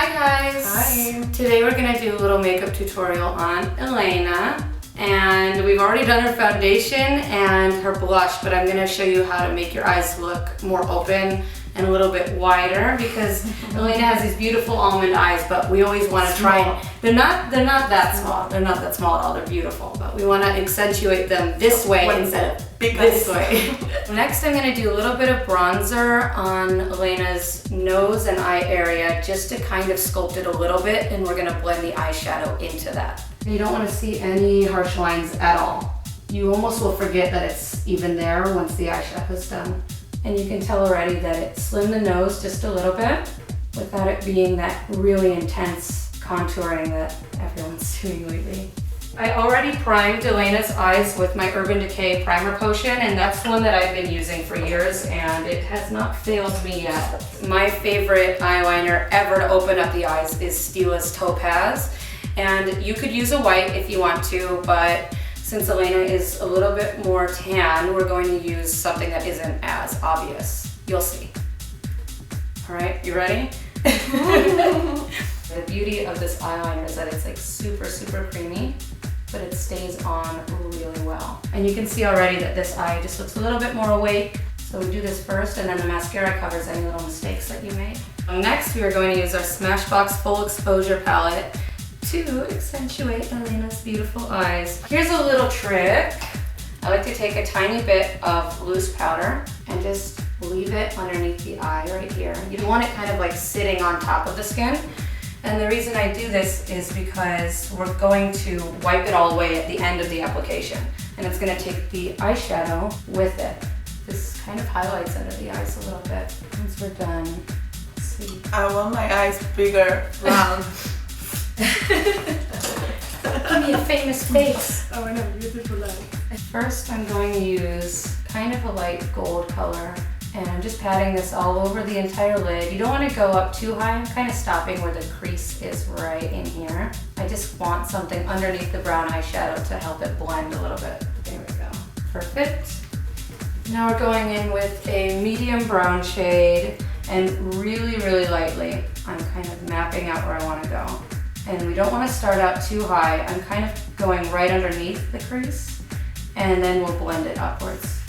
Hi guys! Hi! Today we're going to do a little makeup tutorial on Elena. And we've already done her foundation and her blush, but I'm going to show you how to make your eyes look more open and a little bit wider because Elena has these beautiful almond eyes, but we always want to try and they're not that small. They're not that small at all. They're beautiful, but we want to accentuate them this way instead of this way. Next, I'm going to do a little bit of bronzer on Elena'S nose and eye area just to kind of sculpt it a little bit, and we're going to blend the eyeshadow into that. You don't want to see any harsh lines at all. You almost will forget that it's even there once the eyeshadow is done. And you can tell already that it slimmed the nose just a little bit without it being that really intense contouring that everyone's doing lately. I already primed Elena'S eyes with my Urban Decay primer potion, and that's one that I've been using for years and it has not failed me yet. My favorite eyeliner ever to open up the eyes is Stila's Topaz. And you could use a white if you want to, but since Elena is a little bit more tan, we're going to use something that isn't as obvious. You'll see. All right, you ready? The beauty of this eyeliner is that it's like super, super creamy, but it stays on really well. And you can see already that this eye just looks a little bit more awake. So we do this first, and then the mascara covers any little mistakes that you made. Next, we are going to use our Smashbox Full Exposure Palette to accentuate Elena'S beautiful eyes. Here's a little trick. I like to take a tiny bit of loose powder and just leave it underneath the eye right here. You want it kind of like sitting on top of the skin. And the reason I do this is because we're going to wipe it all away at the end of the application. And it's gonna take the eyeshadow with it. This kind of highlights under the eyes a little bit. Once we're done, let's see. I want my eyes bigger, round. Give me a famous face. I want a beautiful eye. First, I'm going to use kind of a light gold color, and I'm just patting this all over the entire lid. You don't want to go up too high. I'm kind of stopping where the crease is right in here. I just want something underneath the brown eyeshadow to help it blend a little bit. There we go. Perfect. Now we're going in with a medium brown shade, and really, really lightly, I'm kind of mapping out where I want to go. And we don't want to start out too high. I'm kind of going right underneath the crease, and then we'll blend it upwards.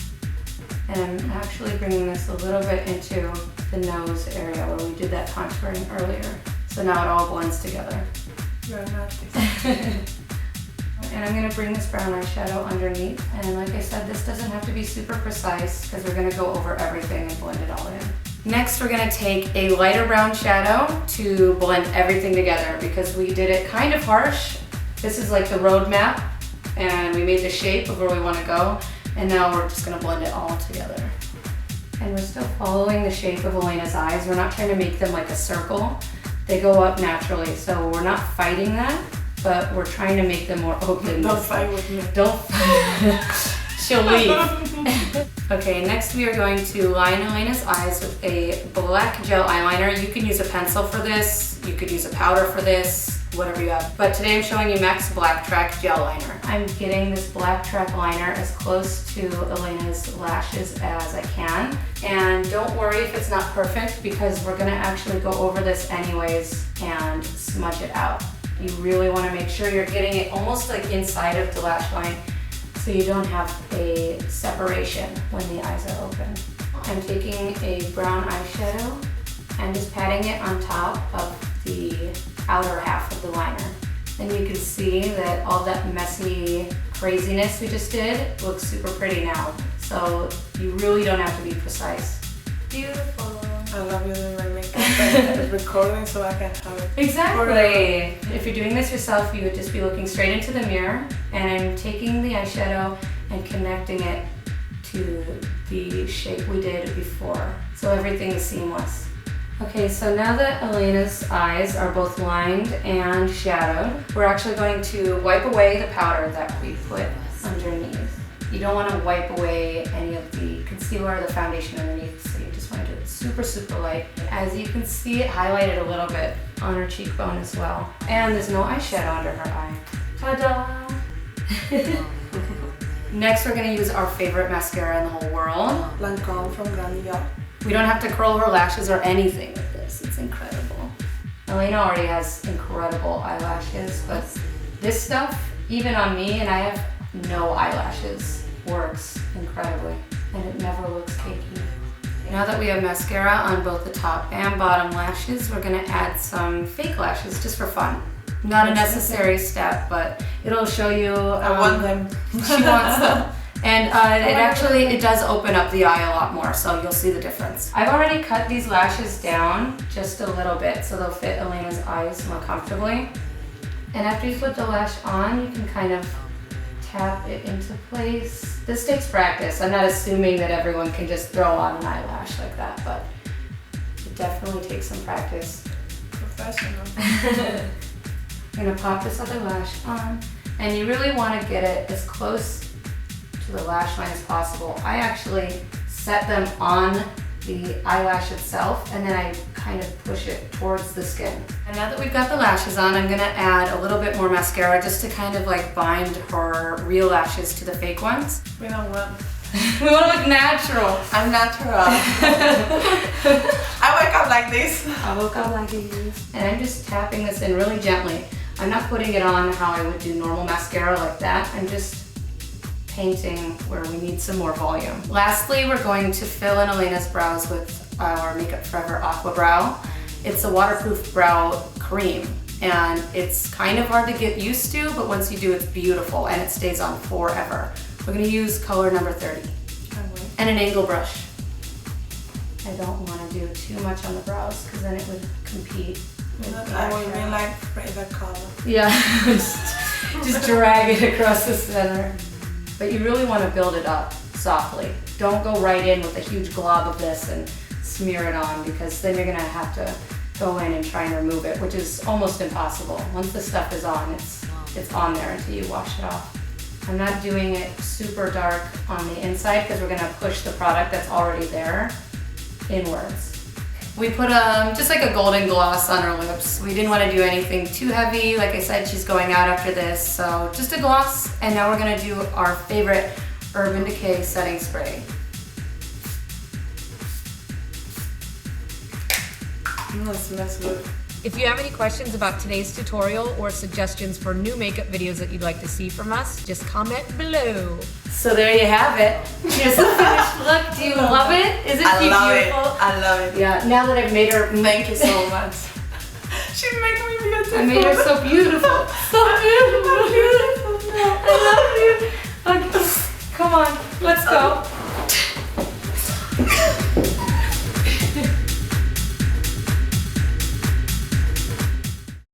And I'm actually bringing this a little bit into the nose area where we did that contouring earlier. So now it all blends together. You're an artist. And I'm going to bring this brown eyeshadow underneath. And like I said, this doesn't have to be super precise because we're going to go over everything and blend it all in. Next, we're going to take a lighter brown shadow to blend everything together because we did it kind of harsh. This is like the roadmap, and we made the shape of where we want to go, and now we're just going to blend it all together. And we're still following the shape of Elena'S eyes. We're not trying to make them like a circle. They go up naturally, so we're not fighting that, but we're trying to make them more open. Don't fight with me. Don't fight. She'll leave. Okay, next we are going to line Elena'S eyes with a black gel eyeliner. You can use a pencil for this, you could use a powder for this, whatever you have. But today I'm showing you MAC's Black Track Gel Liner. I'm getting this Black Track liner as close to Elena'S lashes as I can. And don't worry if it's not perfect because we're gonna actually go over this anyways and smudge it out. You really wanna make sure you're getting it almost like inside of the lash line, so you don't have a separation when the eyes are open. I'm taking a brown eyeshadow and just patting it on top of the outer half of the liner. And you can see that all that messy craziness we just did looks super pretty now. So you really don't have to be precise. Beautiful. I love you doing my makeup. It's recording so I can have it. Exactly. If you're doing this yourself, you would just be looking straight into the mirror, and I'm taking the eyeshadow and connecting it to the shape we did before. So everything is seamless. Okay, so now that Elena'S eyes are both lined and shadowed, we're actually going to wipe away the powder that we put underneath. You don't want to wipe away any of the concealer or the foundation underneath, so you just want to do it super, super light. As you can see, it highlighted a little bit on her cheekbone as well. And there's no eyeshadow under her eye. Ta-da! Next, we're going to use our favorite mascara in the whole world. Lancome from Grande Yacht. We don't have to curl her lashes or anything with this. It's incredible. Elena already has incredible eyelashes, but this stuff, even on me, and I have no eyelashes, works incredibly, and it never looks cakey. Now that we have mascara on both the top and bottom lashes, we're gonna add some fake lashes just for fun. Not a necessary step, but it'll show you. I want them. She wants them. And it does open up the eye a lot more, so you'll see the difference. I've already cut these lashes down just a little bit so they'll fit Elena's eyes more comfortably. And after you put the lash on, you can kind of tap it into place. This takes practice. I'm not assuming that everyone can just throw on an eyelash like that, but it definitely takes some practice. Professional. I'm gonna pop this other lash on, and you really want to get it as close to the lash line as possible. I actually set them on the eyelash itself, and then I kind of push it towards the skin. And now that we've got the lashes on, I'm gonna add a little bit more mascara just to kind of like bind her real lashes to the fake ones. We don't want. We want to look natural. I'm natural. I wake up like this. I woke up like this. And I'm just tapping this in really gently. I'm not putting it on how I would do normal mascara like that. I'm just painting where we need some more volume. Lastly, we're going to fill in Elena's brows with our Makeup Forever Aqua Brow. It's a waterproof brow cream, and it's kind of hard to get used to, but once you do, it's beautiful and it stays on forever. We're gonna use color number 30 and an angle brush. I don't want to do too much on the brows because then it would compete with the I would eyeshadow. really like favorite color. Yeah, just drag it across the center. But you really want to build it up softly. Don't go right in with a huge glob of this and smear it on, because then you're gonna have to go in and try and remove it, which is almost impossible. Once the stuff is on, it's on there until you wash it off. I'm not doing it super dark on the inside because we're gonna push the product that's already there inwards. We put just like a golden gloss on her lips. We didn't want to do anything too heavy. Like I said, she's going out after this, so just a gloss. And now we're gonna do our favorite Urban Decay setting spray. It smells good. If you have any questions about today's tutorial or suggestions for new makeup videos that you'd like to see from us, just comment below. So there you have it. Here's the finished look. Do you love it? Isn't she beautiful? I love it. Yeah, now that I've made her, Thank you so much. She made me beautiful. I made her so beautiful. So beautiful. I love you. Okay, come on, let's go.